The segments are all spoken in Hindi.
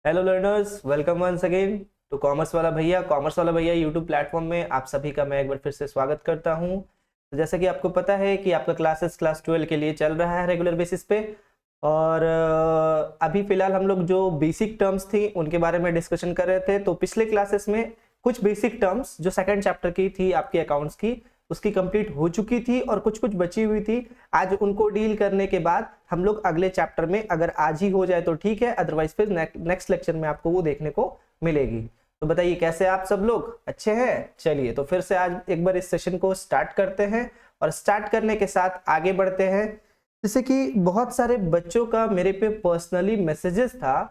Hello learners, welcome once again to commerce वाला भैया। कॉमर्स वाला भैया यूट्यूब प्लेटफॉर्म में आप सभी का मैं एक बार फिर से स्वागत करता हूं। तो जैसा कि आपको पता है कि आपका क्लास 12 के लिए चल रहा है रेगुलर बेसिस पे। और अभी फिलहाल हम लोग जो बेसिक टर्म्स थी उनके बारे में डिस्कशन कर रहे थे। तो पिछले क्लासेस में कुछ बेसिक टर्म्स जो सेकंड चैप्टर की थी आपकी अकाउंट्स की, उसकी कंप्लीट हो चुकी थी और कुछ कुछ बची हुई थी। आज उनको डील करने के बाद हम लोग अगले चैप्टर में, अगर आज ही हो जाए तो ठीक है, अदरवाइज फिर नेक्स्ट लेक्चर में आपको वो देखने को मिलेगी। तो बताइए कैसे आप सब लोग अच्छे हैं? चलिए तो फिर से आज एक बार इस सेशन को स्टार्ट करते हैं और स्टार्ट करने के साथ आगे बढ़ते हैं। जैसे कि बहुत सारे बच्चों का मेरे पे पर्सनली मैसेजेस था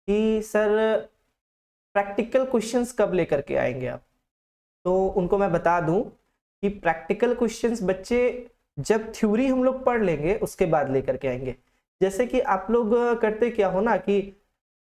कि सर प्रैक्टिकल क्वेश्चंस कब लेकर के आएंगे आप। तो उनको मैं बता दूं कि प्रैक्टिकल क्वेश्चंस बच्चे जब थ्योरी हम लोग पढ़ लेंगे उसके बाद लेकर के आएंगे। जैसे कि आप लोग करते क्या हो ना कि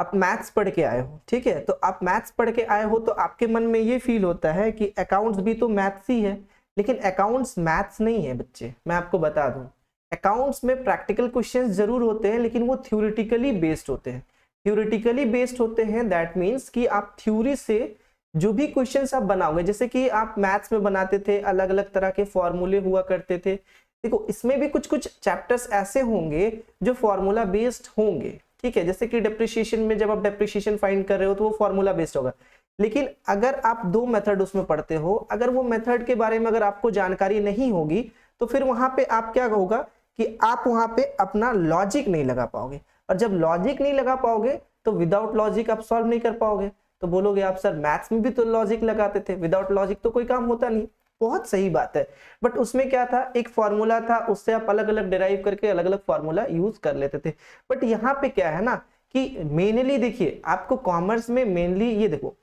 आप मैथ्स पढ़ के आए हो, ठीक है, तो आप मैथ्स पढ़ के आए हो तो आपके मन में ये फील होता है कि अकाउंट्स भी तो मैथ्स ही है। लेकिन अकाउंट्स मैथ्स नहीं है बच्चे, मैं आपको बता दूं। अकाउंट्स में प्रैक्टिकल क्वेश्चंस जरूर होते हैं लेकिन वो थ्योरेटिकली बेस्ड होते हैं। थ्योरेटिकली बेस्ड होते हैं दैट मीन्स कि आप थ्योरी से जो भी क्वेश्चंस आप बनाओगे, जैसे कि आप मैथ्स में बनाते थे, अलग अलग तरह के फॉर्मूले हुआ करते थे। देखो इसमें भी कुछ कुछ चैप्टर्स ऐसे होंगे जो फॉर्मूला बेस्ड होंगे, ठीक है। जैसे कि डेप्रिसिएशन में जब आप डेप्रिसिएशन फाइंड कर रहे हो तो वो फॉर्मूला बेस्ड होगा। लेकिन अगर आप दो मेथड उसमें पढ़ते हो, अगर वो मेथड के बारे में अगर आपको जानकारी नहीं होगी तो फिर वहां पे आप क्या होगा कि आप वहां पे अपना लॉजिक नहीं लगा पाओगे। और जब लॉजिक नहीं लगा पाओगे तो विदाउट लॉजिक आप सॉल्व नहीं कर पाओगे। तो बोलोगे आप सर मैथ्स में भी तो लॉजिक लगाते थे, विदाउट लॉजिक तो कोई काम होता नहीं। बहुत सही बात है, बट उसमें क्या था, एक फॉर्मूला था, उससे आप अलग अलग डिराइव करके अलग अलग फॉर्मूला यूज कर लेते थे। बट यहाँ पे क्या है ना कि मेनली देखिए आपको कॉमर्स में मेनली ये देखो,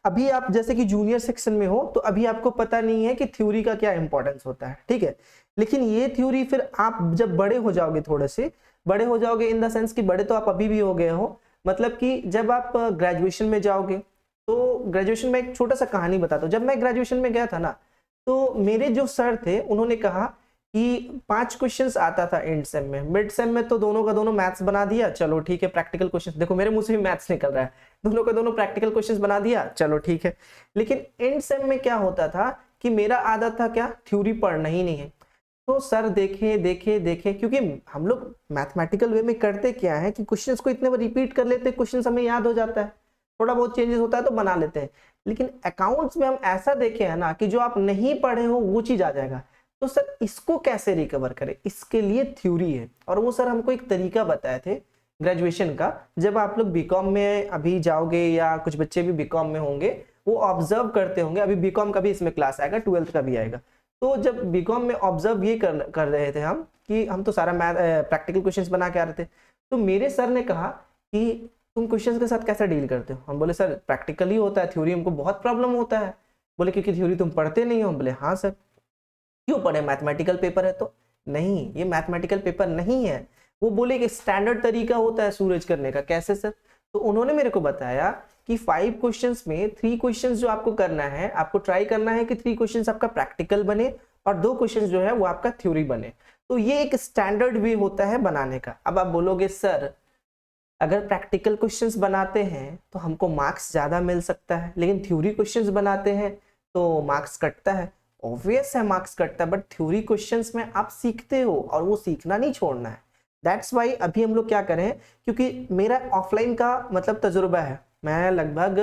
अभी आप जैसे कि जूनियर सेक्शन में हो तो अभी आपको पता नहीं है कि थ्योरी का क्या इंपॉर्टेंस होता है, ठीक है। लेकिन ये थ्योरी फिर आप जब बड़े हो जाओगे, थोड़े से बड़े हो जाओगे इन द सेंस कि बड़े तो आप अभी भी हो गए हो, मतलब कि जब आप ग्रेजुएशन में जाओगे तो ग्रेजुएशन में एक छोटा सा कहानी बताता हूँ। जब मैं ग्रेजुएशन में गया था ना तो मेरे जो सर थे उन्होंने कहा कि 5 क्वेश्चंस आता था एंड सेम में, मिड सेम में तो दोनों का दोनों मैथ्स बना दिया, चलो ठीक है। प्रैक्टिकल क्वेश्चंस देखो मेरे मुंह से भी मैथ्स निकल रहा है, दोनों का दोनों प्रैक्टिकल क्वेश्चंस बना दिया, चलो ठीक है। लेकिन एंड सेम में क्या होता था कि मेरा आदत था क्या, थ्योरी पढ़ना ही नहीं है। तो सर देखे देखे देखे, क्योंकि हम लोग मैथमेटिकल वे में करते क्या है कि क्वेश्चंस को इतने बार रिपीट कर लेते हैं, क्वेश्चंस हमें याद हो जाता है, थोड़ा बहुत चेंजेस होता है तो बना लेते हैं। लेकिन अकाउंट्स में हम ऐसा देखे है ना कि जो आप नहीं पढ़े हो वो चीज आ जाएगा। तो सर इसको कैसे रिकवर करें, इसके लिए थ्योरी है। और वो सर हमको एक तरीका बताए थे ग्रेजुएशन का। जब आप लोग बीकॉम में अभी जाओगे या कुछ बच्चे भी बीकॉम में होंगे, वो ऑब्जर्व करते होंगे, अभी बीकॉम का भी इसमें क्लास आएगा, 12th का भी आएगा। तो जब बीकॉम में ऑब्जर्व ये कर रहे थे हम कि हम तो सारा मैथ प्रैक्टिकल क्वेश्चंस बना के आ रहे थे। तो मेरे सर ने कहा कि तुम क्वेश्चंस के साथ कैसे डील करते हो। हम बोले सर प्रैक्टिकल ही होता है, थ्योरी हमको बहुत प्रॉब्लम होता है। बोले क्योंकि थ्योरी तुम पढ़ते नहीं हो। बोले हाँ सर। क्यों पढ़े, मैथमेटिकल पेपर है तो। नहीं, ये मैथमेटिकल पेपर नहीं है। वो बोले कि स्टैंडर्ड तरीका होता है सूरज करने का। कैसे सर? तो उन्होंने मेरे को बताया कि 5 क्वेश्चंस में 3 क्वेश्चंस जो आपको करना है, आपको ट्राई करना है कि 3 क्वेश्चंस आपका प्रैक्टिकल बने और 2 क्वेश्चंस जो है वो आपका थ्योरी बने। तो ये एक स्टैंडर्ड वे होता है बनाने का। अब आप बोलोगे सर अगर प्रैक्टिकल क्वेश्चंस बनाते हैं तो हमको मार्क्स ज्यादा मिल सकता है, लेकिन थ्योरी क्वेश्चंस बनाते हैं तो मार्क्स कटता है। ऑब्वियस है मार्क्स कटता है, बट थ्योरी क्वेश्चंस में आप सीखते हो और वो सीखना नहीं छोड़ना है। दैट्स वाई अभी हम लोग क्या करें, क्योंकि मेरा ऑफलाइन का मतलब तजुर्बा है। मैं लगभग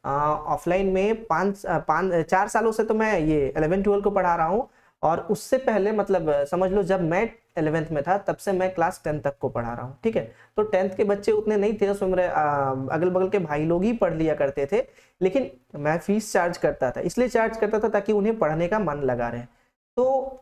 ऑफलाइन में 4 सालों से तो मैं ये 11-12 को पढ़ा रहा हूँ। और उससे पहले मतलब समझ लो जब मैं 11th में था तब से मैं क्लास 10 तक को पढ़ा रहा हूँ, ठीक है। तो 10th के बच्चे उतने नहीं थे, उसमें मेरे अगल बगल के भाई लोग ही पढ़ लिया करते थे। लेकिन मैं फीस चार्ज करता था, इसलिए चार्ज करता था ताकि उन्हें पढ़ने का मन लगा रहे। तो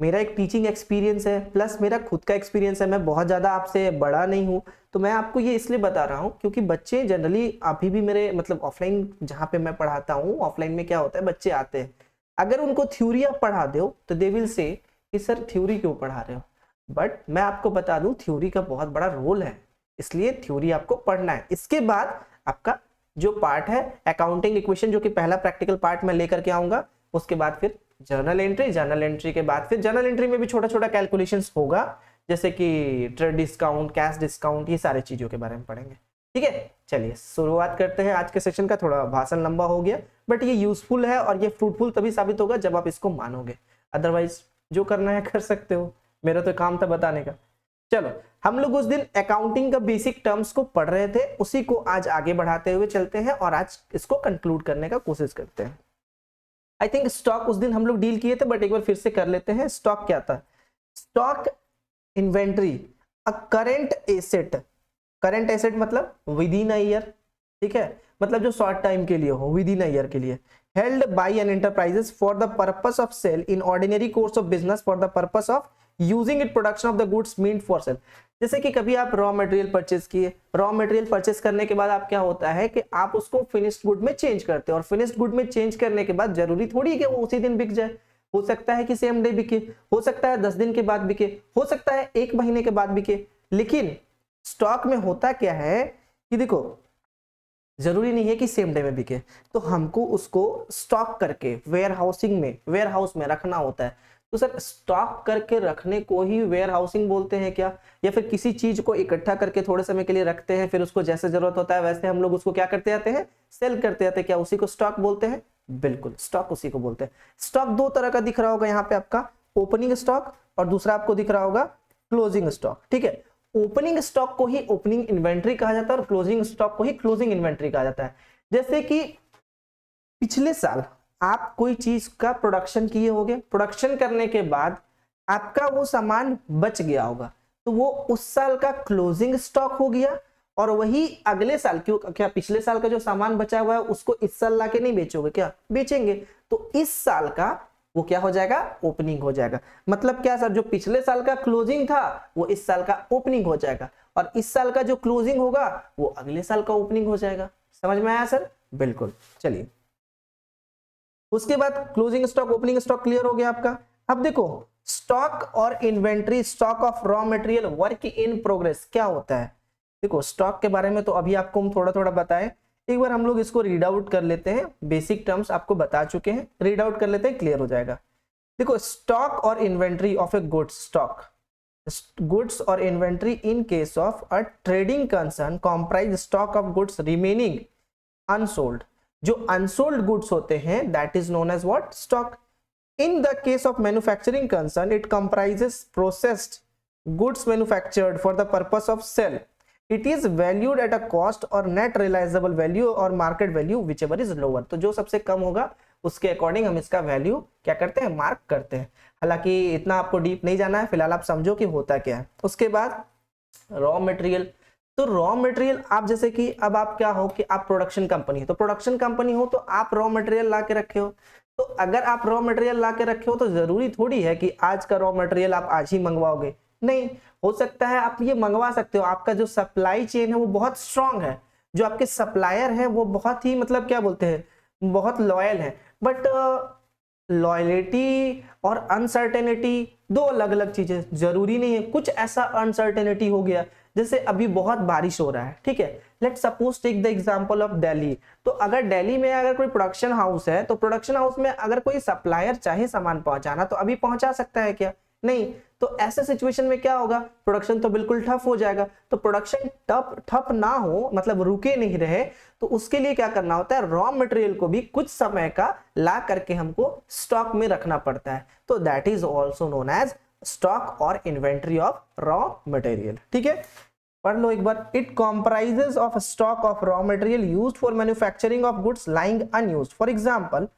मेरा एक टीचिंग एक्सपीरियंस है प्लस मेरा खुद का एक्सपीरियंस है। मैं बहुत ज़्यादा आपसे बड़ा नहीं हूँ, तो मैं आपको ये इसलिए बता रहा हूँ क्योंकि बच्चे जनरली अभी भी मेरे मतलब ऑफलाइन जहाँ पे मैं पढ़ाता हूँ, ऑफलाइन में क्या होता है, बच्चे आते हैं, अगर उनको थ्योरी आप पढ़ा दो तो दे विल से कि सर थ्योरी क्यों पढ़ा रहे हो। बट मैं आपको बता दूं थ्योरी का बहुत बड़ा रोल है, इसलिए थ्योरी आपको पढ़ना है। इसके बाद आपका जो पार्ट है अकाउंटिंग इक्वेशन, जो कि पहला प्रैक्टिकल पार्ट मैं लेकर के आऊंगा, उसके बाद फिर जर्नल एंट्री, जर्नल एंट्री के बाद फिर जर्नल एंट्री में भी छोटा छोटा कैलकुलेशंस होगा, जैसे कि ट्रेड डिस्काउंट, कैश डिस्काउंट, ये सारी चीजों के बारे में पढ़ेंगे। ठीक है, चलिए शुरुआत करते हैं आज के सेशन का। थोड़ा भाषण लंबा हो गया, बट ये यूजफुल है और ये फ्रूटफुल तभी साबित होगा जब आप इसको मानोगे, अदरवाइज जो करना है कर सकते हो, मेरा तो काम था बताने का। चलो, हम लोग उस दिन अकाउंटिंग का बेसिक टर्म्स को पढ़ रहे थे, उसी को आज आगे बढ़ाते हुए चलते हैं और आज इसको कंक्लूड करने का कोशिश करते हैं। आई थिंक स्टॉक उस दिन हम लोग डील किए थे, बट एक बार फिर से कर लेते हैं। स्टॉक क्या था? Stock inventory a current asset. Current asset मतलब विद इन अ ईयर, ठीक है, मतलब जो शॉर्ट टाइम के लिए हो, विद इन अ ईयर के लिए, held by an enterprises for the purpose of sale in ordinary course of business for the purpose of using it production of the goods meant for sale. जैसे कि कभी आप रॉ मटेरियल परचेज किए, रॉ मटेरियल परचेज करने के बाद आप क्या होता है कि आप उसको फिनिश्ड गुड में चेंज करते हो, और फिनिश्ड गुड में चेंज करने के बाद जरूरी थोड़ी है कि वो उसी दिन बिक जाए, हो सकता है कि सेम डे बिके, हो सकता है 10 दिन के बाद बिके, हो सकता है 1 महीने के बाद बिके। लेकिन स्टॉक में होता क्या है कि देखो, जरूरी नहीं है कि सेम डे में बिके, तो हमको उसको स्टॉक करके वेयर हाउस में रखना होता है। तो सर, स्टॉक करके रखने को ही वेयर हाउसिंग बोलते हैं क्या? या फिर किसी चीज को इकट्ठा करके थोड़े समय के लिए रखते हैं, फिर उसको जैसे जरूरत होता है वैसे हम लोग उसको क्या करते जाते हैं, सेल करते जाते हैं, क्या उसी को स्टॉक बोलते हैं? बिल्कुल, स्टॉक उसी को बोलते हैं। स्टॉक 2 तरह का दिख रहा होगा यहाँ पे आपका, ओपनिंग स्टॉक और दूसरा आपको दिख रहा होगा क्लोजिंग स्टॉक। ठीक है, ओपनिंग स्टॉक को ही ओपनिंग इन्वेंट्री कहा जाता है और क्लोजिंग स्टॉक को ही क्लोजिंग इन्वेंट्री कहा जाता है। जैसे कि पिछले साल आप कोई चीज का प्रोडक्शन किए होगे, प्रोडक्शन करने के बाद आपका वो सामान बच गया होगा, तो वो उस साल का क्लोजिंग स्टॉक हो गया, और वही अगले साल, क्यों, क्या पिछले साल का जो सामान बचा हुआ है उसको इस साल लाके नहीं बेचोगे क्या? बेचेंगे, तो इस साल का वो क्या हो जाएगा? ओपनिंग हो जाएगा। मतलब क्या सर, जो पिछले साल का क्लोजिंग था वो इस साल का ओपनिंग हो जाएगा, और इस साल का जो क्लोजिंग होगा वो अगले साल का ओपनिंग हो जाएगा। समझ में आया सर? बिल्कुल। चलिए, उसके बाद closing stock, opening stock clear हो गया आपका। अब देखो, स्टॉक और inventory, stock of raw material, work in progress क्या होता है? देखो, स्टॉक के बारे में तो अभी आपको हम थोड़ा थोड़ा बताएं, एक बार हम लोग इसको रीड आउट कर लेते हैं। बेसिक टर्म्स आपको बता चुके हैं, रीड आउट कर लेते हैं, क्लियर हो जाएगा। देखो, स्टॉक और inventory of a goods, stock, goods और inventory in case of a trading concern comprise stock of goods remaining unsold. जो अनसोल्ड गुड्स होते हैं that is known as what? Stock. In the case of manufacturing concern it comprises processed goods manufactured for the purpose of sale. It is valued at a cost और नेट रियलाइजेबल वैल्यू और market value whichever is lower. तो जो सबसे कम होगा उसके अकॉर्डिंग हम इसका वैल्यू क्या करते हैं? मार्क करते हैं। हालांकि इतना आपको डीप नहीं जाना है, फिलहाल आप समझो कि होता क्या है। उसके बाद रॉ मटेरियल, तो रॉ मटेरियल आप जैसे कि अब आप क्या हो कि आप प्रोडक्शन कंपनी है, तो प्रोडक्शन कंपनी हो तो आप रॉ मटेरियल ला के रखे हो, तो अगर आप रॉ मटेरियल ला के रखे हो तो जरूरी थोड़ी है कि आज का रॉ मटेरियल आप आज ही मंगवाओगे, नहीं, हो सकता है आप ये मंगवा सकते हो। आपका जो सप्लाई चेन है वो बहुत स्ट्रांग है, जो आपके सप्लायर है वो बहुत ही मतलब क्या बोलते हैं, बहुत लॉयल है। बट लॉयलिटी और अनसर्टेनिटी दो अलग अलग चीजें, जरूरी नहीं है। कुछ ऐसा अनसर्टेनिटी हो गया, जैसे अभी बहुत बारिश हो रहा है, ठीक है, let suppose take the example of Delhi. तो अगर दिल्ली में अगर कोई प्रोडक्शन हाउस है, तो प्रोडक्शन हाउस में अगर कोई सप्लायर चाहे सामान पहुंचाना तो अभी पहुंचा सकता है क्या? नहीं। तो ऐसे सिचुएशन में क्या होगा? प्रोडक्शन तो बिल्कुल ठप हो जाएगा। तो प्रोडक्शन ठप ना हो, मतलब रुके नहीं रहे, तो उसके लिए क्या करना होता है? रॉ मटेरियल को भी कुछ समय का ला करके हमको स्टॉक में रखना पड़ता है। तो that is also known as stock और इन्वेंट्री ऑफ रॉ मटेरियल। ठीक है, पढ़ लो एक बार। It comprises of stock of raw material used for manufacturing of goods lying unused. For example,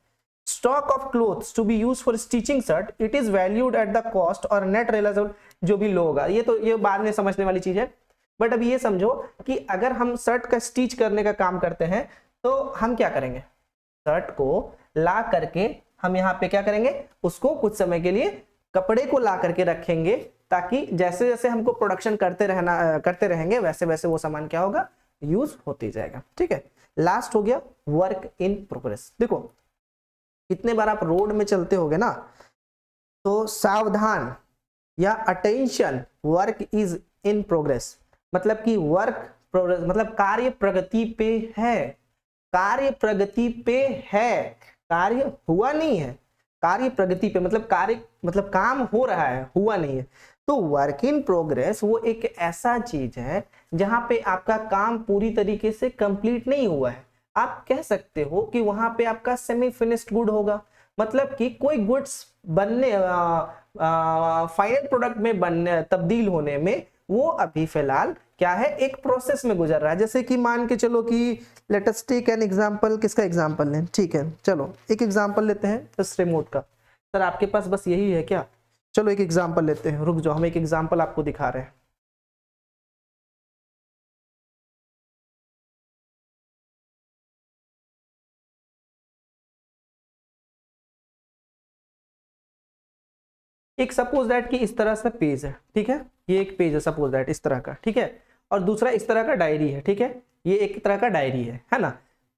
stock of clothes to be used for stitching shirt, it is valued at the cost और net realizable जो भी लो होगा। ये तो ये बाद में समझने वाली चीज है, बट अब ये समझो कि अगर हम शर्ट का स्टिच करने का काम करते हैं तो हम क्या करेंगे? शर्ट को ला करके हम यहाँ पे क्या करेंगे? उसको कुछ समय के लिए कपड़े को ला करके रखेंगे, ताकि जैसे जैसे हमको प्रोडक्शन करते रहेंगे वैसे वैसे वो सामान क्या होगा? यूज होते जाएगा। ठीक है, लास्ट हो गया वर्क इन प्रोग्रेस। देखो, कितने बार आप रोड में चलते होगे ना, तो सावधान या attention, work is in progress, मतलब कि वर्क प्रोग्रेस मतलब कार्य प्रगति पे है, कार्य प्रगति पे है, कार्य हुआ नहीं है, कार्य प्रगति पे मतलब कार्य मतलब काम हो रहा है, हुआ नहीं है। तो वर्क इन प्रोग्रेस वो एक ऐसा चीज है जहां पे आपका काम पूरी तरीके से कंप्लीट नहीं हुआ है, आप कह सकते हो कि वहां पे आपका सेमी फिनिश्ड गुड होगा। मतलब कि कोई गुड्स बनने फाइनल प्रोडक्ट में बनने तब्दील होने में वो अभी फिलहाल क्या है, एक प्रोसेस में गुजर रहा है। जैसे कि मान के चलो कि let us take an example, किसका एग्जांपल लें, ठीक है चलो एक एग्जांपल लेते हैं जस्ट रिमोट का। सर आपके पास बस यही है क्या? चलो एक एग्जांपल लेते हैं, रुक जाओ हम एक एग्जांपल आपको दिखा रहे हैं। एक सपोज दैट कि इस तरह से पेज है, ठीक है, ये एक पेज है सपोज दैट इस तरह का, ठीक है, और दूसरा इस तरह का डायरी है, ठीक है, ये एक तरह का डायरी है ना।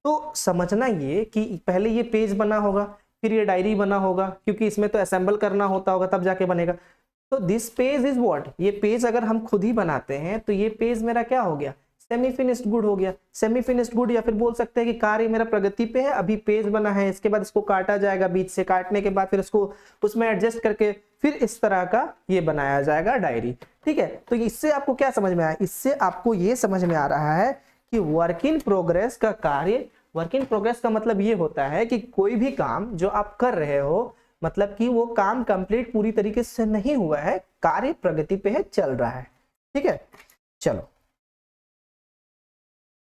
तो समझना ये कि पहले ये पेज बना होगा, फिर ये डायरी बना होगा, क्योंकि इसमें तो असेंबल करना होता होगा तब जाके बनेगा। तो दिस पेज इज व्हाट, ये पेज अगर हम खुद ही बनाते हैं तो ये पेज मेरा क्या हो गया, सेमी फिनिश्ड गुड हो गया। सेमी फिनिश्ड गुड, या फिर बोल सकते हैं कि कार्य मेरा प्रगति पे है, अभी पेज बना है, इसके बाद इसको काटा जाएगा, बीच से काटने के बाद फिर इसको उसमें एडजस्ट करके फिर इस तरह का ये बनाया जाएगा डायरी, ठीक है। तो इससे आपको क्या समझ में आया, इससे आपको ये समझ में आ रहा है कि वर्क इन प्रोग्रेस का कार्य, वर्क इन प्रोग्रेस का मतलब ये होता है कि कोई भी काम जो आप कर रहे हो, मतलब कि वो काम कंप्लीट पूरी तरीके से नहीं हुआ है, कार्य प्रगति पे है, चल रहा है, ठीक है। चलो,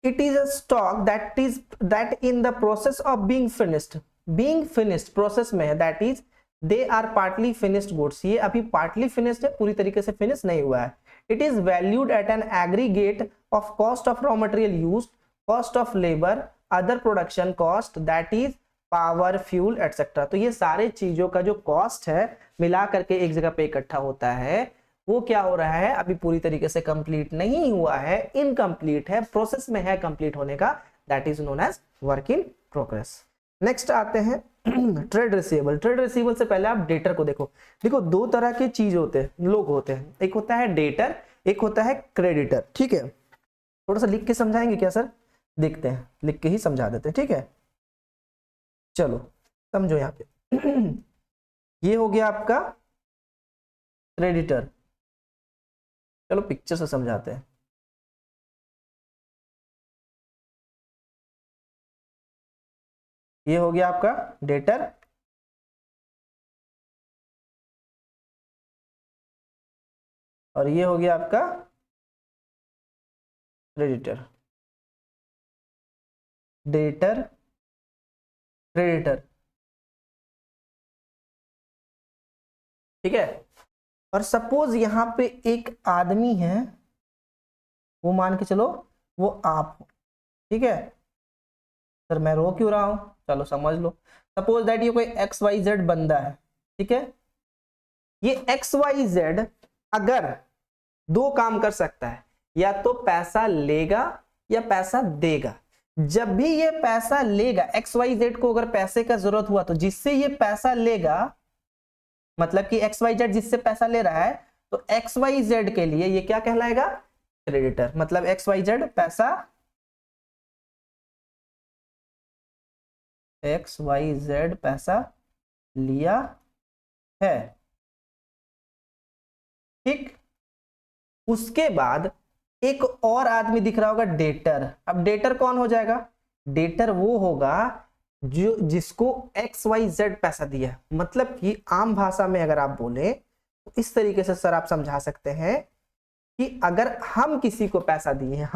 it is a stock that in the process of being finished process में है, that is they are partly finished goods, ये अभी partly finished है, पूरी तरीके से finish नहीं हुआ है। it is valued at an aggregate of cost of raw material used, cost of labor, other production cost, that is power, fuel etcetera. तो ये सारे चीजों का जो कॉस्ट है मिला करके एक जगह पे इकट्ठा होता है, वो क्या हो रहा है, अभी पूरी तरीके से कंप्लीट नहीं हुआ है, इनकम्प्लीट है, प्रोसेस में है कंप्लीट होने का, that is known as work in progress. Next आते हैं ट्रेड रिसीवेबल। ट्रेड रिसीवेबल से पहले आप डेटर को देखो। देखो दो तरह के चीज होते हैं, लोग होते हैं, एक होता है डेटर, एक होता है क्रेडिटर, ठीक है। थोड़ा सा लिख के समझाएंगे क्या सर? देखते हैं, लिख के ही समझा देते हैं, ठीक है। चलो समझो यहाँ पे ये हो गया आपका क्रेडिटर। चलो पिक्चर से समझाते हैं। ये हो गया आपका डेटर, और ये हो गया आपका क्रेडिटर। डेटर, क्रेडिटर, ठीक है। और सपोज यहां पे एक आदमी है, वो मान के चलो वो आप हो, ठीक है। सर मैं रो क्यों रहा हूं, चलो समझ लो। सपोज दैट ये कोई XYZ बंदा है, ठीक है। ये XYZ अगर दो काम कर सकता है, या तो पैसा लेगा या पैसा देगा। जब भी ये पैसा लेगा, XYZ को अगर पैसे का जरूरत हुआ तो जिससे ये पैसा लेगा, मतलब कि XYZ जिससे पैसा ले रहा है, तो XYZ के लिए ये क्या कहलाएगा, क्रेडिटर। मतलब XYZ पैसा, XYZ पैसा लिया है, ठीक। उसके बाद एक और आदमी दिख रहा होगा, डेटर। अब डेटर कौन हो जाएगा, डेटर वो होगा जो जिसको XYZ पैसा दिया। मतलब कि आम भाषा में अगर आप बोले तो इस तरीके से सर आप समझा सकते हैं कि अगर हम किसी को पैसा दिए हैं,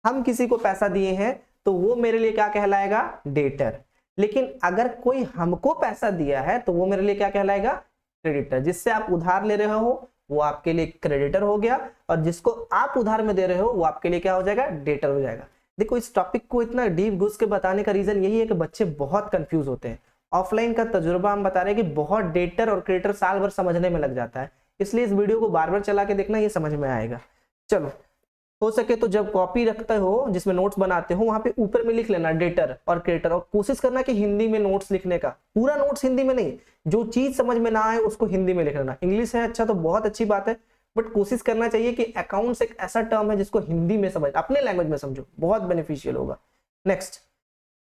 हम किसी को पैसा दिए हैं, तो वो मेरे लिए क्या कहलाएगा, डेटर। लेकिन अगर कोई हमको पैसा दिया है तो वो मेरे लिए क्या कहलाएगा, क्रेडिटर। जिससे आप उधार ले रहे हो वो आपके लिए क्रेडिटर हो गया, और जिसको आप उधार में दे रहे हो वो आपके लिए क्या हो जाएगा, डेटर हो जाएगा। देखो इस टॉपिक को इतना डीप घुस के बताने का रीजन यही है कि बच्चे बहुत कंफ्यूज होते हैं। ऑफलाइन का तजुर्बा हम बता रहे हैं कि बहुत डेटर और क्रेडिटर साल भर समझने में लग जाता है, इसलिए इस वीडियो को बार बार चला के देखना, ये समझ में आएगा। चलो हो सके तो जब कॉपी रखते हो, जिसमें नोट्स बनाते हो, वहां पे ऊपर में लिख लेना डेटर और क्रेडिटर, और कोशिश करना कि हिंदी में नोट्स लिखने का, पूरा नोट्स हिंदी में नहीं, जो चीज समझ में ना आए उसको हिंदी में लिख लेना। इंग्लिश है अच्छा तो बहुत अच्छी बात है, बट कोशिश करना चाहिए कि अकाउंट्स एक ऐसा टर्म है जिसको हिंदी में समझ, अपने लैंग्वेज में समझो, बहुत बेनिफिशियल होगा। Next,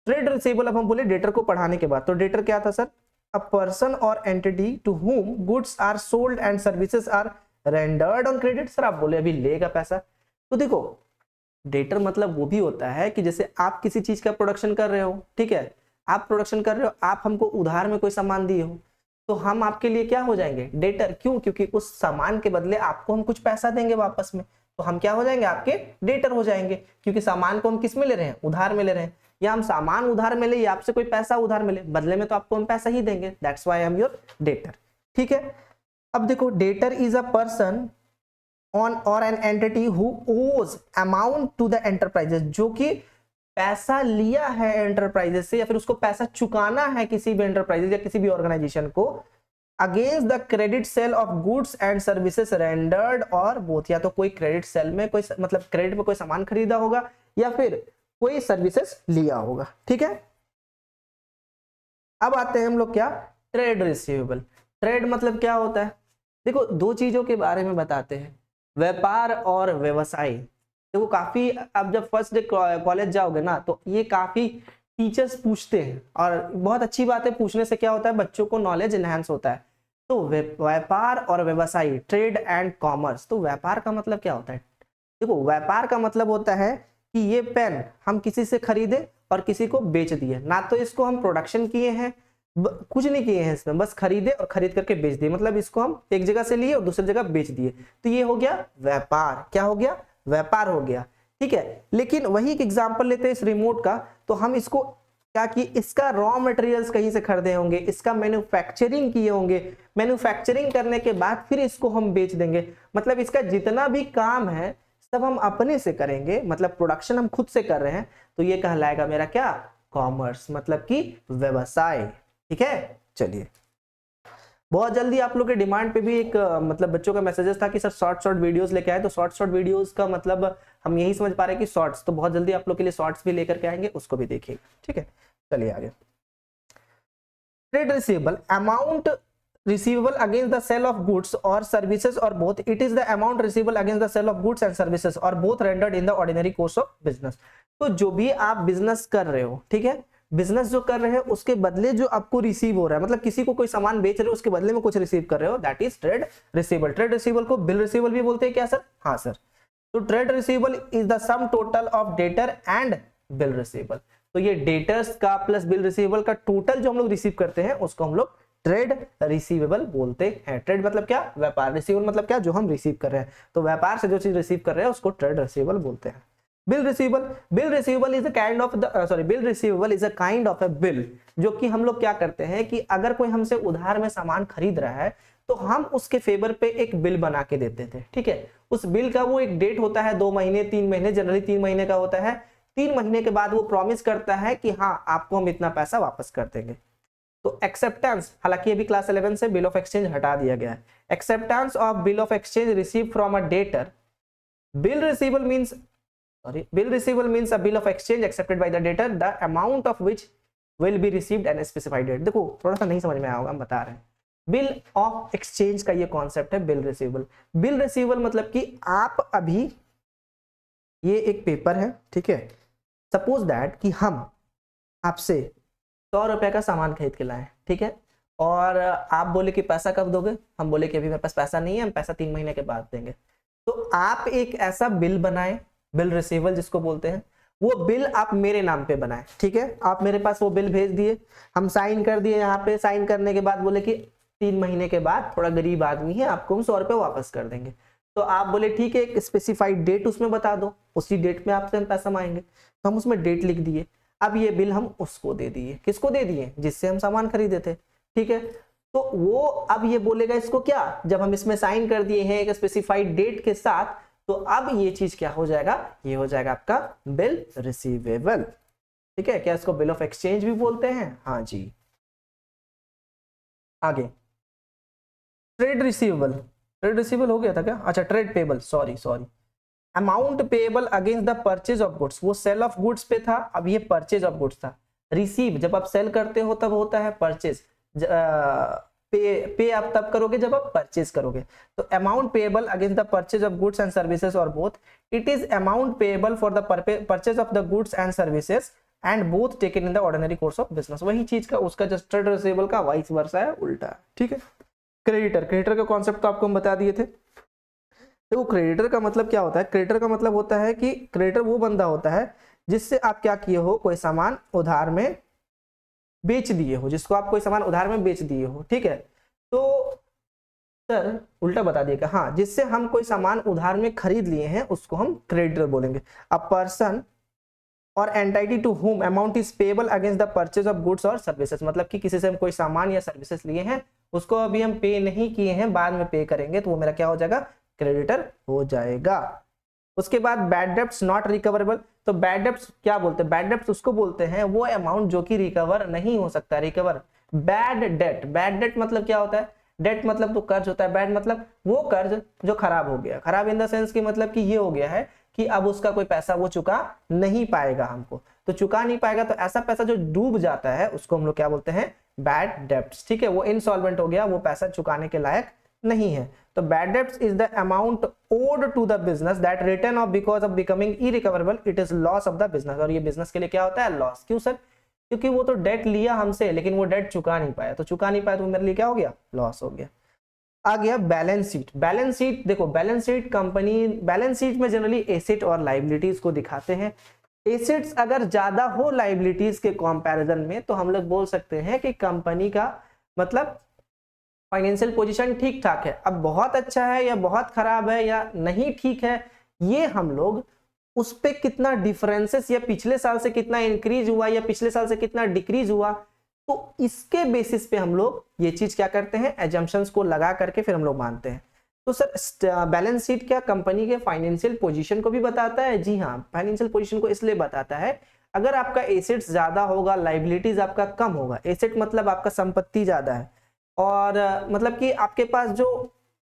trade receivable. अब हम बोले डेटर को पढ़ाने के बाद, तो डेटर क्या था सर, अ पर्सन और entity to whom goods are sold and services are rendered on credit. Sir आप बोले अभी लेगा पैसा, तो देखो डेटर मतलब वो भी होता है कि जैसे आप किसी चीज का प्रोडक्शन कर रहे हो, ठीक है, आप प्रोडक्शन कर रहे हो, आप हमको उधार में कोई सामान दिए हो, तो हम आपके लिए क्या हो जाएंगे, डेटर। क्यों? क्योंकि उस सामान के बदले आपको हम कुछ पैसा देंगे वापस में, तो हम क्या हो जाएंगे, आपके डेटर हो जाएंगे, क्योंकि सामान को हम किस में ले रहे हैं, उधार में ले रहे हैं। या हम सामान उधार में ले या आपसे कोई पैसा उधार मिले, बदले में तो आपको हम पैसा ही देंगे, that's why I am your debtor. ठीक है, अब देखो debtor is a person on और an entity who owes amount to the enterprises, जो कि पैसा लिया है एंटरप्राइजेस से या फिर उसको पैसा चुकाना है किसी भी एंटरप्राइजेस या किसी भी ऑर्गेनाइजेशन को, against the credit sale of goods and services rendered और बोथ, या तो कोई क्रेडिट सेल में कोई मतलब क्रेडिट पे कोई सामान खरीदा होगा या फिर कोई सर्विसेज लिया होगा। ठीक है, अब आते हैं हम लोग क्या, ट्रेड रिसीवेबल। ट्रेड मतलब क्या होता है, देखो दो चीजों के बारे में बताते हैं, व्यापार और व्यवसाय। देखो काफी, अब जब फर्स्ट डे कॉलेज जाओगे ना तो ये काफी टीचर्स पूछते हैं, और बहुत अच्छी बात है, पूछने से क्या होता है, बच्चों को नॉलेज एनहांस होता है। तो व्यापार और व्यवसाय, ट्रेड एंड कॉमर्स। तो व्यापार का मतलब क्या होता है, देखो व्यापार का मतलब होता है कि ये पेन हम किसी से खरीदे और किसी को बेच दिए, ना तो इसको हम प्रोडक्शन किए हैं, कुछ नहीं किए हैं इसमें, बस खरीदे और खरीद करके बेच दिए, मतलब इसको हम एक जगह से लिए और दूसरी जगह बेच दिए, तो ये हो गया व्यापार। क्या हो गया, व्यापार हो गया। ठीक है, लेकिन वही एक एग्जांपल लेते हैं इस रिमोट का, तो हम इसको क्या कि इसका रॉ मटेरियल्स कहीं से खरीदे होंगे, इसका मैन्युफैक्चरिंग किए होंगे, मैन्युफैक्चरिंग करने के बाद फिर इसको हम बेच देंगे, मतलब इसका जितना भी काम है सब हम अपने से करेंगे, मतलब प्रोडक्शन हम खुद से कर रहे हैं, तो ये कहलाएगा मेरा क्या, कॉमर्स, मतलब कि व्यवसाय। ठीक है, चलिए बहुत जल्दी आप लोग के डिमांड पे भी एक मतलब बच्चों का मैसेजेस था कि सर शॉर्ट वीडियोस लेके आए, तो शॉर्ट वीडियोस का मतलब हम यही समझ पा रहे हैं कि शॉर्ट्स, तो बहुत जल्दी आप लोग के लिए शॉर्ट्स भी लेकर के आएंगे, उसको भी देखिएगा। ठीक है, चलिए आगे। Trade receivable, amount receivable against the sale of goods or services or both, it is the amount receivable against the sale of goods and services or both rendered in the ordinary course of business। तो जो भी आप बिजनेस कर रहे हो, ठीक है, बिजनेस जो कर रहे हैं उसके बदले जो आपको रिसीव हो रहा है, मतलब किसी को कोई सामान बेच रहे हो उसके बदले में कुछ रिसीव कर रहे हो, that is trade receivable. Trade receivable को बिल रिसीवेबल भी बोलते हैं क्या सर, हाँ सर। तो trade receivable is the sum total of debtor and bill receivable. तो ये डेटर्स का प्लस बिल रिसीवेबल का टोटल जो हम लोग रिसीव करते हैं उसको हम लोग ट्रेड रिसीवेबल बोलते हैं। ट्रेड मतलब क्या, व्यापार, रिसीवेबल मतलब क्या, जो हम रिसीव कर रहे हैं, तो व्यापार से जो चीज रिसीव कर रहे हैं उसको ट्रेड रिसीवेबल बोलते हैं। Bill receivable is a kind of the bill receivable is a kind of a bill, जो कि हम लोग क्या करते हैं कि अगर कोई हमसे उधार में सामान खरीद रहा है तो हम उसके फेवर पे एक बिल बना के देते थे। ठीक है, उस बिल का वो एक डेट होता है, 2 महीने 3 महीने, जनरली 3 महीने का होता है। 3 महीने के बाद वो प्रॉमिस करता है कि हाँ आपको हम इतना पैसा वापस कर देंगे। तो एक्सेप्टेंस, हालांकि अभी क्लास 11 से बिल ऑफ एक्सचेंज हटा दिया गया है। Acceptance of bill of exchange receive from a debtor, bill receivable means a bill of exchange accepted by the debtor, the amount of which will be received and specified date. देखो थोड़ा सा नहीं समझ में आया होगा, हम बता रहे हैं। बिल ऑफ एक्सचेंज का ये कॉन्सेप्ट है बिल रिसीवेबल। बिल रिसीवेबल मतलब कि आप अभी, ये एक पेपर है, ठीक है, सपोज दैट कि हम आपसे 100 रुपए का सामान खरीद के लाए, ठीक है, और आप बोले कि पैसा कब दोगे, हम बोले कि अभी मेरे पास पैसा नहीं है, हम पैसा 3 महीने के बाद देंगे। तो आप एक ऐसा बिल बनाए, बिल रिसीवेबल जिसको बोलते हैं, वो बिल आप मेरे नाम पे बनाए, ठीक है, आप मेरे पास वो बिल भेज दिए, हम साइन कर दिए, यहाँ पे साइन करने के बाद बोले कि 3 महीने के बाद, थोड़ा गरीब आदमी है, आपको हम 100 रुपए वापस कर देंगे। तो आप बोले ठीक है, एक स्पेसिफाइड डेट उसमें बता दो, उसी डेट में आपसे हम पैसा मांगेंगे, तो हम उसमें डेट लिख दिए। अब ये बिल हम उसको दे दिए, किसको दे दिए, जिससे हम सामान खरीदे थे। ठीक है, तो वो अब ये बोलेगा इसको क्या, जब हम इसमें साइन कर दिए हैं एक स्पेसिफाइड डेट के साथ, तो अब ये चीज क्या हो जाएगा, ये हो जाएगा आपका बिल रिसीवेबल। ठीक है, क्या इसको बिल ऑफ एक्सचेंज भी बोलते हैं, हाँ जी। आगे ट्रेड रिसीवेबल हो गया था क्या, अच्छा trade payable, sorry amount payable against the purchase of goods, वो सेल ऑफ गुड्स पे था, अब ये परचेज ऑफ गुड्स था। रिसीव जब आप सेल करते हो तब होता है परचेज, पे आप तब करोगे जब आप परचेज करोगे। तो amount payable against the purchase of goods and services और both, it is amount payable for the purchase of the goods and services and both taken in the ordinary course of business. वही चीज का उसका जस्ट ट्रेड रिसीवेबल का वाइस वर्सा है, उल्टा है। ठीक है, क्रेडिटर का कॉन्सेप्ट तो आपको हम बता दिए थे। देखो क्रेडिटर का मतलब क्या होता है, क्रेडिटर का मतलब होता है कि क्रेडिटर वो बंदा होता है जिससे आप क्या किए हो, कोई सामान उधार में बेच दिए हो, जिसको आप कोई सामान उधार में बेच दिए हो, ठीक है। तो सर उल्टा बता दिएगा, हाँ, जिससे हम कोई सामान उधार में खरीद लिए हैं उसको हम क्रेडिटर बोलेंगे। अ पर्सन और entity to whom amount is payable against the purchase of goods और सर्विसेज, मतलब कि किसी से हम कोई सामान या सर्विसेज लिए हैं, उसको अभी हम पे नहीं किए हैं, बाद में पे करेंगे, तो वो मेरा क्या हो जाएगा, क्रेडिटर हो जाएगा। उसके बाद बैड डेब्ट्स नॉट रिकवरेबल, तो बैड डेब्ट्स क्या बोलते हैं, बैड डेब्ट्स उसको बोलते हैं वो अमाउंट जो कि रिकवर नहीं हो सकता, recover. Bad debt, bad debt मतलब क्या होता है, डेट मतलब तो कर्ज होता है, बैड मतलब वो कर्ज जो खराब हो गया, खराब इन द सेंस की मतलब कि ये हो गया है कि अब उसका कोई पैसा वो चुका नहीं पाएगा हमको, तो चुका नहीं पाएगा, तो ऐसा पैसा जो डूब जाता है उसको हम लोग क्या बोलते हैं, बैड डेब्ट्स, ठीक है। वो इंसॉल्वेंट हो गया, वो पैसा चुकाने के लायक नहीं है। तो bad debts is the amount owed to the business that return of because of becoming irrecoverable, it is loss of the business, और ये बिजनेस के लिए क्या होता है, लॉस। क्यों सर, क्योंकि वो तो डेट लिया हमसे लेकिन वो डेट चुका नहीं पाया, तो चुका नहीं पाया तो मेरे लिए क्या हो गया, लॉस हो गया। आ गया बैलेंस शीट। बैलेंस शीट देखो, balance sheet company, balance sheet में जनरली एसेट और लाइबिलिटीज को दिखाते हैं। एसेट्स अगर ज्यादा हो लाइबिलिटीज के कंपैरिजन में तो हम लोग बोल सकते हैं कि कंपनी का मतलब फाइनेंशियल पोजीशन ठीक ठाक है। अब बहुत अच्छा है या बहुत खराब है या नहीं ठीक है, ये हम लोग उस पे कितना डिफरेंसेस, या पिछले साल से कितना इंक्रीज हुआ या पिछले साल से कितना डिक्रीज हुआ, तो इसके बेसिस पे हम लोग ये चीज क्या करते हैं, एजम्पशंस को लगा करके फिर हम लोग मानते हैं। तो सर बैलेंस शीट क्या कंपनी के फाइनेंशियल पोजीशन को भी बताता है? जी हाँ, फाइनेंशियल पोजीशन को इसलिए बताता है, अगर आपका एसेट्स ज्यादा होगा, लाइबिलिटीज आपका कम होगा, एसेट मतलब आपका संपत्ति ज्यादा है, और मतलब कि आपके पास जो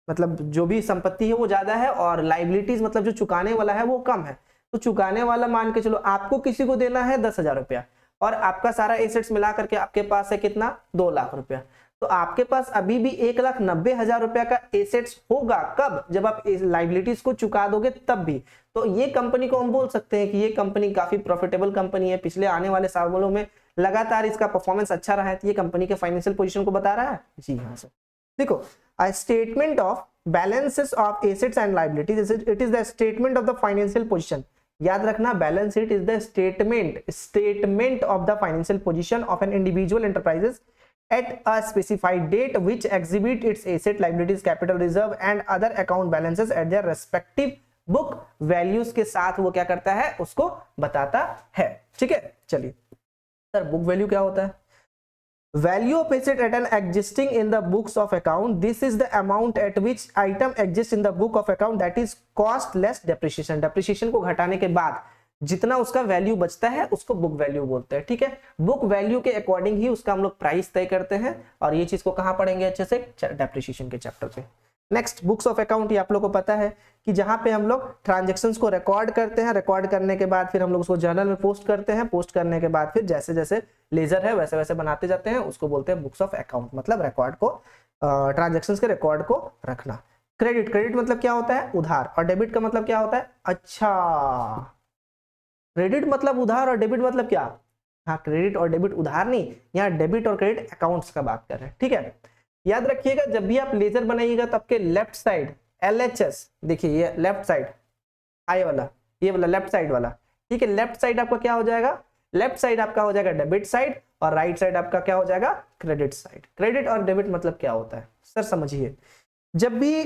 मतलब जो भी संपत्ति है वो ज्यादा है, और लाइबिलिटीज मतलब जो चुकाने वाला है वो कम है। तो चुकाने वाला मान के चलो आपको किसी को देना है 10,000 रुपया, और आपका सारा एसेट्स मिला करके आपके पास है कितना, 2 लाख रुपया, तो आपके पास अभी भी 1,90,000 रुपया का एसेट्स होगा। कब? जब आप लाइबिलिटीज को चुका दोगे तब भी। तो ये कंपनी को हम बोल सकते हैं कि ये कंपनी काफी प्रॉफिटेबल कंपनी है, पिछले आने वाले सालों में लगातार इसका परफॉर्मेंस अच्छा रहा है, तो ये कंपनी के फाइनेंशियल पोजीशन को बता रहा है। जी हाँ सर। देखो, a statement of balances of assets and liabilities, it is the statement of the financial position। याद रखना, balance sheet is the statement of the financial position of an individual enterprises at a specified date which exhibit its asset, liabilities, capital reserve and other account balances at their respective book values के साथ वो क्या करता है, उसको बताता है। ठीक है, चलिए सर बुक वैल्यू क्या होता है? Value of asset at an existing in the books of account, this is the amount at which item exists in the book of account, that is cost less depreciation। depreciation को घटाने के बाद जितना उसका वैल्यू बचता है उसको बुक वैल्यू बोलते हैं। ठीक है, बुक वैल्यू के अकॉर्डिंग ही उसका हम लोग प्राइस तय करते हैं, और ये चीज को कहां पढ़ेंगे अच्छे से, डेप्रिसिएशन के चैप्टर पे। नेक्स्ट, बुक्स ऑफ अकाउंट, ये आप लोगों को पता है कि जहां पे हम लोग ट्रांजैक्शंस को रिकॉर्ड करते हैं, रिकॉर्ड करने के बाद फिर हम लोग उसको जर्नल में पोस्ट करते हैं, पोस्ट करने के बाद फिर जैसे जैसे लेजर है वैसे वैसे बनाते जाते हैं, उसको बोलते हैं बुक्स ऑफ अकाउंट, मतलब रिकॉर्ड को, ट्रांजैक्शंस के रिकॉर्ड को रखना। क्रेडिट, क्रेडिट मतलब क्या होता है, उधार, और डेबिट का मतलब क्या होता है, अच्छा, क्रेडिट मतलब उधार और डेबिट मतलब क्या, हाँ, क्रेडिट और डेबिट उधार नहीं, यहाँ डेबिट और क्रेडिट अकाउंट्स का बात कर रहे हैं। ठीक है, याद रखिएगा जब भी आप लेजर बनाइएगा तो आपके लेफ्ट साइड LHS, देखिए ये लेफ्ट साइड आई वाला, ये वाला लेफ्ट साइड वाला, ठीक है, लेफ्ट साइड आपका क्या हो जाएगा, लेफ्ट साइड आपका हो जाएगा डेबिट साइड, और राइट साइड आपका क्या हो जाएगा, क्रेडिट साइड। क्रेडिट और डेबिट मतलब क्या होता है सर, समझिए, जब भी,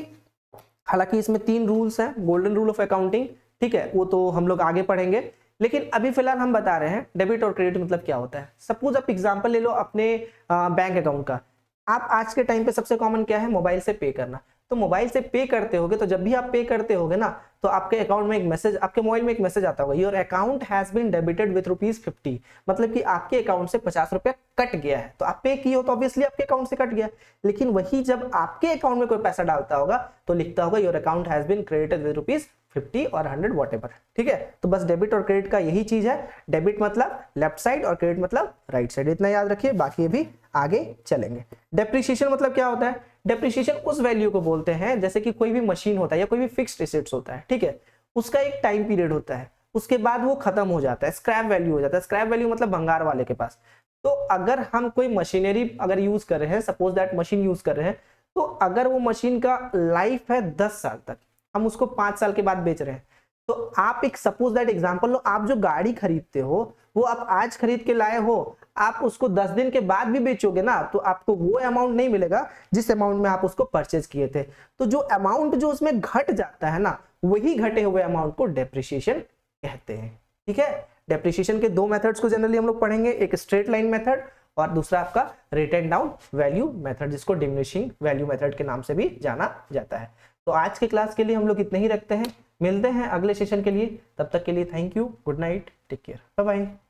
हालांकि इसमें 3 रूल्स हैं, गोल्डन रूल ऑफ अकाउंटिंग, ठीक है, वो तो हम लोग आगे पढ़ेंगे, लेकिन अभी फिलहाल हम बता रहे हैं डेबिट और क्रेडिट मतलब क्या होता है। सपोज आप एग्जांपल ले लो अपने बैंक अकाउंट का, आप आज के टाइम पे सबसे कॉमन क्या है, मोबाइल से पे करना, तो मोबाइल से पे करते होगे, तो जब भी आप पे करते होगे ना, तो आपके अकाउंट में एक मैसेज, आपके मोबाइल में एक मैसेज आता होगा, your account has been debited with ₹50, मतलब कि आपके अकाउंट से 50 रुपया कट गया है। तो आप पे किए हो तो ऑब्वियसली आपके अकाउंट से कट गया, लेकिन वही जब आपके अकाउंट में कोई पैसा डालता होगा तो लिखता होगा your account has been credited with ₹50 और 100 व्हाटएवर। ठीक है, तो बस डेबिट और क्रेडिट का यही चीज है, डेबिट मतलब लेफ्ट साइड और क्रेडिट मतलब राइट साइड, इतना याद रखिए, बाकी ये भी आगे चलेंगे। डेप्रिसिएशन मतलब क्या होता है, डेप्रिसिएशन उस वैल्यू को बोलते हैं, जैसे कि कोई भी मशीन होता है या कोई भी फिक्स्ड एसेट्स होता है, ठीक है, उसका एक टाइम पीरियड होता है, उसके बाद वो खत्म हो जाता है, स्क्रैप वैल्यू हो जाता है। स्क्रैप वैल्यू मतलब भंगार वाले के पास। तो अगर हम कोई मशीनरी अगर यूज कर रहे हैं, सपोज दैट मशीन यूज कर रहे हैं, तो अगर वो मशीन का लाइफ है 10 साल तक, हम उसको 5 साल के बाद बेच रहे हैं। तो आप एक सपोज दैट एग्जांपल लो, आप जो गाड़ी खरीदते हो वो आप आज खरीद के लाए हो, आप उसको 10 दिन के बाद भी बेचोगे ना तो आपको वो अमाउंट नहीं मिलेगा जिस अमाउंट में आप उसको परचेज किए थे। तो जो अमाउंट जो उसमें घट जाता है ना, वही घटे हुए अमाउंट को डेप्रिसिएशन कहते हैं। ठीक है, डेप्रिसिएशन के 2 मेथड्स को जनरली हम लोग पढ़ेंगे, एक स्ट्रेट लाइन मेथड और दूसरा आपका रिटन डाउन वैल्यू मेथड, जिसको डिमिनिशिंग वैल्यू मेथड के नाम से भी जाना जाता है। तो आज के क्लास के लिए हम लोग इतने ही रखते हैं, मिलते हैं अगले सेशन के लिए, तब तक के लिए thank you, good night, take care, bye bye.